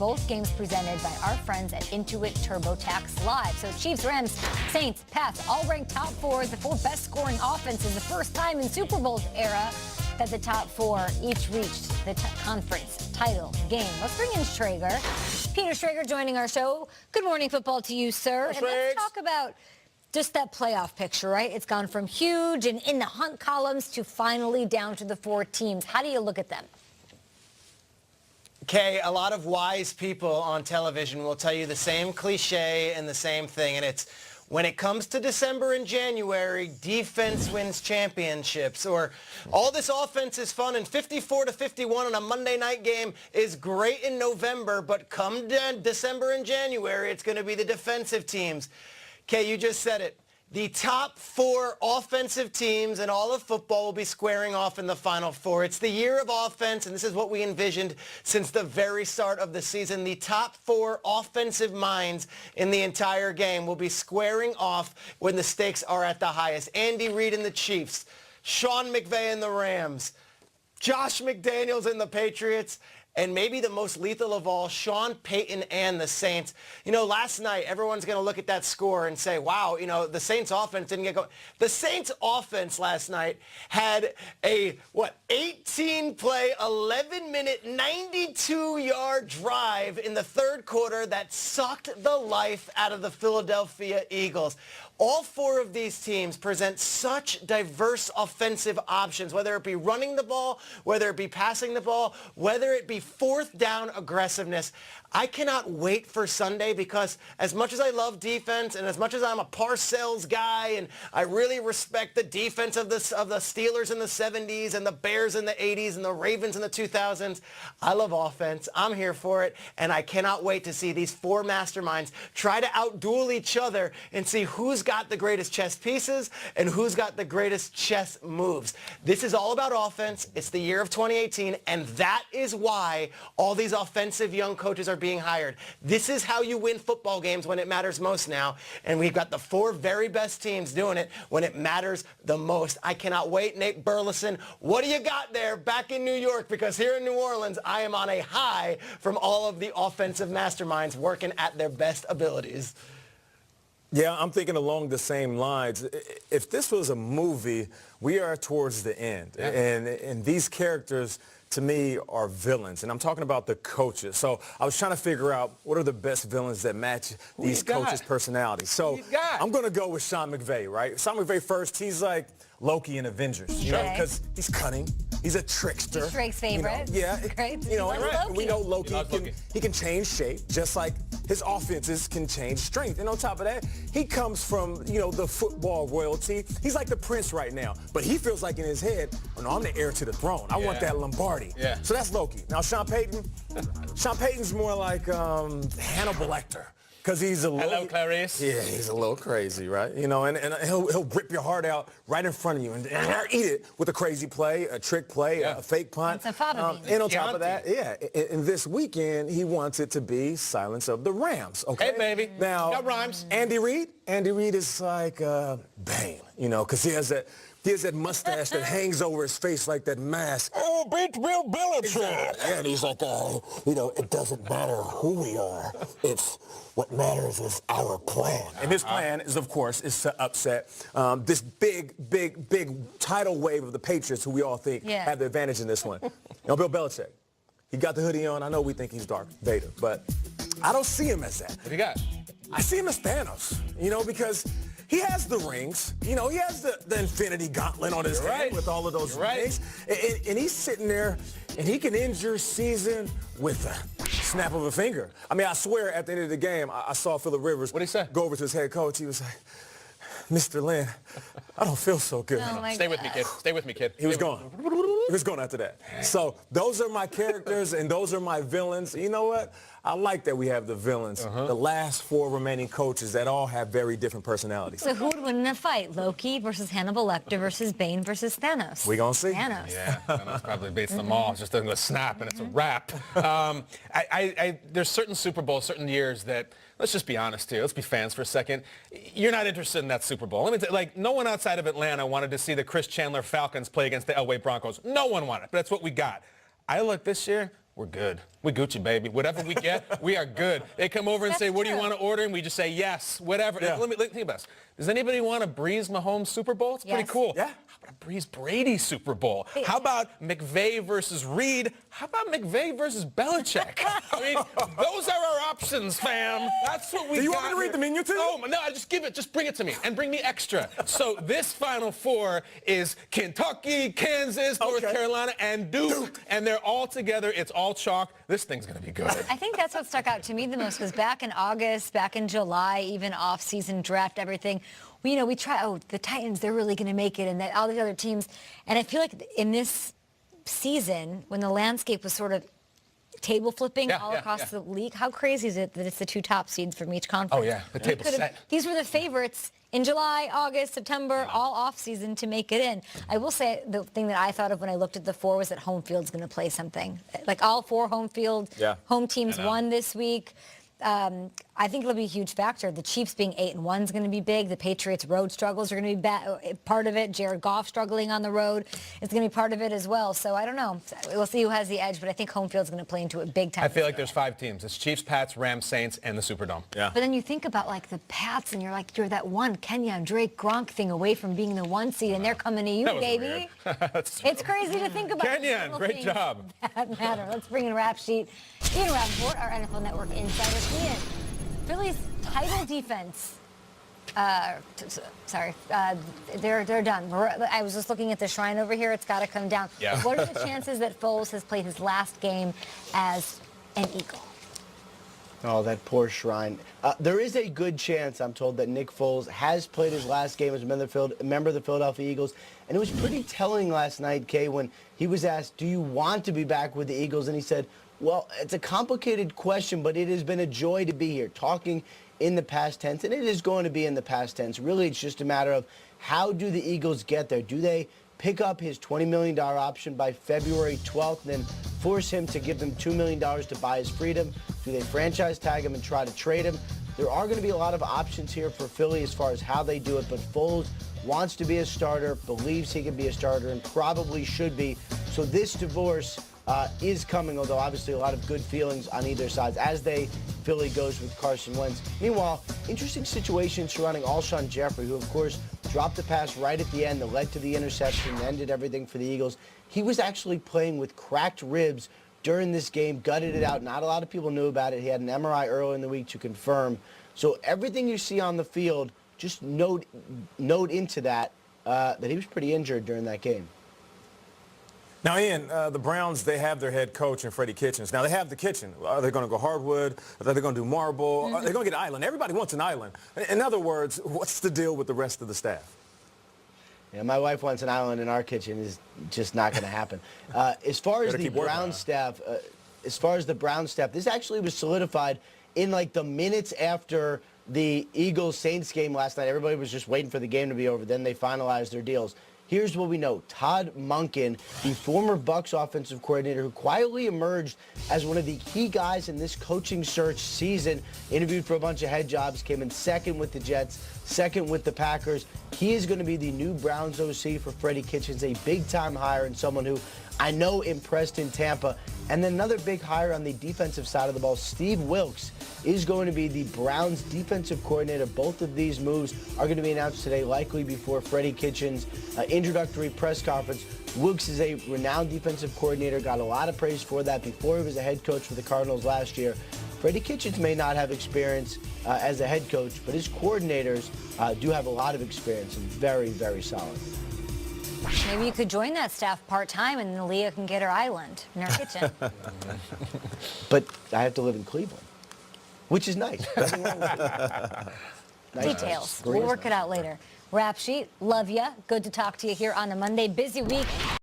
both games presented by our friends at Intuit TurboTax Live. So Chiefs, Rams, Saints, Pats, all ranked top 4 as the 4 best scoring offenses. The first time in Super Bowl's era that the top 4 each reached the conference title game. Let's bring in Schrager. Peter Schrager joining our show. Good morning football to you, sir. And let's talk about just that playoff picture, right? It's gone from huge and in the hunt columns to finally down to the 4 teams. How do you look at them? Kay, a lot of wise people on television will tell you the same cliche and the same thing, and it's when it comes to December and January, defense wins championships, or all this offense is fun and 54-51 on a Monday night game is great in November, but come December and January, it's going to be the defensive teams. Kay, you just said it. The top 4 offensive teams in all of football will be squaring off in the Final Four. It's the year of offense, and this is what we envisioned since the very start of the season. The top 4 offensive minds in the entire game will be squaring off when the stakes are at the highest. Andy Reid and the Chiefs, Sean McVay and the Rams, Josh McDaniels and the Patriots, and maybe the most lethal of all, Sean Payton and the Saints. You know, last night, everyone's going to look at that score and say, wow, you know, the Saints offense didn't get going. The Saints offense last night had a, 18-play, 11-minute, 92-yard drive in the third quarter that sucked the life out of the Philadelphia Eagles. All 4 of these teams present such diverse offensive options, whether it be running the ball, whether it be passing the ball, whether it be fourth down aggressiveness. I cannot wait for Sunday because as much as I love defense and as much as I'm a Parcells guy and I really respect the defense of the Steelers in the 70s and the Bears in the 80s and the Ravens in the 2000s, I love offense. I'm here for it, and I cannot wait to see these 4 masterminds try to outduel each other and see who's got the greatest chess pieces and who's got the greatest chess moves. This is all about offense. It's the year of 2018, and that is why all these offensive young coaches are being hired. This is how you win football games when it matters most now, and we've got the 4 very best teams doing it when it matters the most. I cannot wait. Nate Burleson, what do you got there back in New York? Because here in New Orleans, I am on a high from all of the offensive masterminds working at their best abilities. Yeah, I'm thinking along the same lines. If this was a movie, we are towards the end. Yeah. And these characters, to me, are villains. And I'm talking about the coaches. So I was trying to figure out what are the best villains that match these coaches' personalities. So I'm going to go with Sean McVay, right? Sean McVay first, he's like Loki in Avengers, you know, because he's cunning. He's a trickster. He's Drake's favorite. You know, yeah. Great. You know, we know Loki can change shape, just like his offenses can change strength. And on top of that, he comes from, you know, the football royalty. He's like the prince right now. But he feels like in his head, oh, no, I'm the heir to the throne. I want that Lombardi. Yeah. So that's Loki. Now, Sean Payton's more like Hannibal Lecter. Because he's a little... Hello, Clarice. Yeah, he's a little crazy, right? You know, and he'll rip your heart out right in front of you and eat it with a crazy play, a trick play, a fake punt. It's a fava bean. And on top of that, and this weekend, he wants it to be Silence of the Rams, okay? Hey, baby. Now, that rhymes. Andy Reid is like Bane, you know, because he has that mustache that hangs over his face like that mask. Oh, beat Bill Belichick. Exactly. Yeah, and he's like, you know, it doesn't matter who we are. It's what matters is our plan. And his plan is, of course, is to upset this big tidal wave of the Patriots, who we all think have the advantage in this one. You know, Bill Belichick, he got the hoodie on. I know we think he's Darth Vader, but I don't see him as that. What do you got? I see him as Thanos, you know, because he has the rings. You know, he has the Infinity Gauntlet on his head with all of those rings. And he's sitting there, and he can end your season with a snap of a finger. I mean, I swear at the end of the game, I saw Phillip Rivers go over to his head coach. He was like, Mr. Lynn, I don't feel so good. Oh, Stay with me, kid. Stay with me, kid. He was gone. He was gone after that. So those are my characters, and those are my villains. You know what? I like that we have the villains, the last 4 remaining coaches that all have very different personalities. So who would win in a fight? Loki versus Hannibal Lecter versus Bane versus Thanos? We gonna see. Thanos. Yeah, Thanos probably beats them all. It's just a snap and it's a wrap. There's certain Super Bowls, certain years that, let's just be honest here. Let's be fans for a second. You're not interested in that Super Bowl. Let me like, no one outside of Atlanta wanted to see the Chris Chandler Falcons play against the Elway Broncos. No one wanted, but that's what we got. I look this year, we're good. We Gucci, baby. Whatever we get, we are good. They come over and That's say, what do you true. want to order? And we just say, yes, whatever. Yeah. Let me think about this. Does anybody want a Breeze Mahomes Super Bowl? It's pretty Yes. cool. Yeah. How about a Breeze Brady Super Bowl? How about McVay versus Reed? How about McVay versus Belichick? I mean, those are our options, fam. That's what we got. Do you want me to read the menu too? Oh, no, just bring it to me and bring me extra. So this Final Four is Kentucky, Kansas, North Carolina, and Duke. And they're all together. It's all chalk. This thing's going to be good. I think that's what stuck out to me the most was back in August, back in July, even off-season draft, everything. We try, the Titans, they're really going to make it, and all the other teams. And I feel like in this season, when the landscape was sort of table flipping all across the league, how crazy is it that it's the two top seeds from each conference? Oh, yeah, the table's set. These were the favorites in July, August, September, all off-season to make it in. I will say the thing that I thought of when I looked at the four was that home field's going to play something. Like all four home teams won this week. I think it'll be a huge factor. The Chiefs being 8-1 is going to be big. The Patriots' road struggles are going to be part of it. Jared Goff struggling on the road is going to be part of it as well. So I don't know. We'll see who has the edge, but I think home field's going to play into it big time. I feel like there's 5 teams. It's Chiefs, Pats, Rams, Saints, and the Superdome. Yeah. But then you think about like the Pats, and you're that one Kenya and Drake Gronk thing away from being the 1 seed, and they're coming to you, That was baby. It's crazy to think about. Kenyon, great job. That matter. Let's bring in Rap Sheet. Ian Rappaport, our NFL Network insider. Ian, Philly's title defense. They're done. I was just looking at the shrine over here. It's got to come down. Yeah. What are the chances that Foles has played his last game as an Eagle? Oh, that poor shrine. There is a good chance, I'm told, that Nick Foles has played his last game as a member of the Philadelphia Eagles. And it was pretty telling last night, Kay, when he was asked, do you want to be back with the Eagles? And he said, well, it's a complicated question, but it has been a joy to be here. Talking in the past tense, and it is going to be in the past tense. Really, it's just a matter of how do the Eagles get there? Do they pick up his $20 million option by February 12th and then force him to give them $2 million to buy his freedom? Do they franchise tag him and try to trade him? There are going to be a lot of options here for Philly as far as how they do it, but Foles wants to be a starter, believes he can be a starter, and probably should be. So this divorce is coming, although obviously a lot of good feelings on either side as Philly goes with Carson Wentz. Meanwhile, interesting situation surrounding Alshon Jeffrey, who of course dropped the pass right at the end that led to the interception and ended everything for the Eagles. He was actually playing with cracked ribs during this game, gutted it out. Not a lot of people knew about it. He had an MRI earlier in the week to confirm. So everything you see on the field, just note into that he was pretty injured during that game. Now, Ian, the Browns, they have their head coach in Freddie Kitchens. Now, they have the kitchen. Are they going to go hardwood? Are they going to do marble? Are they going to get an island? Everybody wants an island. In other words, what's the deal with the rest of the staff? Yeah, my wife wants an island in our kitchen. Is just not going to happen. As far as the Brown staff, this actually was solidified in like the minutes after the Eagles-Saints game last night. Everybody was just waiting for the game to be over. Then they finalized their deals. Here's what we know. Todd Monken, the former Bucs offensive coordinator who quietly emerged as one of the key guys in this coaching search season, interviewed for a bunch of head jobs, came in second with the Jets, second with the Packers. He is going to be the new Browns OC for Freddie Kitchens, a big-time hire and someone who I know impressed in Tampa. And then another big hire on the defensive side of the ball, Steve Wilks, is going to be the Browns defensive coordinator. Both of these moves are going to be announced today, likely before Freddie Kitchens' introductory press conference. Wilks is a renowned defensive coordinator, got a lot of praise for that before he was a head coach for the Cardinals last year. Freddie Kitchens may not have experience as a head coach, but his coordinators do have a lot of experience and very, very solid. Maybe you could join that staff part-time and then Leah can get her island in her kitchen. But I have to live in Cleveland, which is nice. Nothing wrong with it. Details. We'll work it out later. Rap Sheet, love ya. Good to talk to you here on a Monday. Busy week.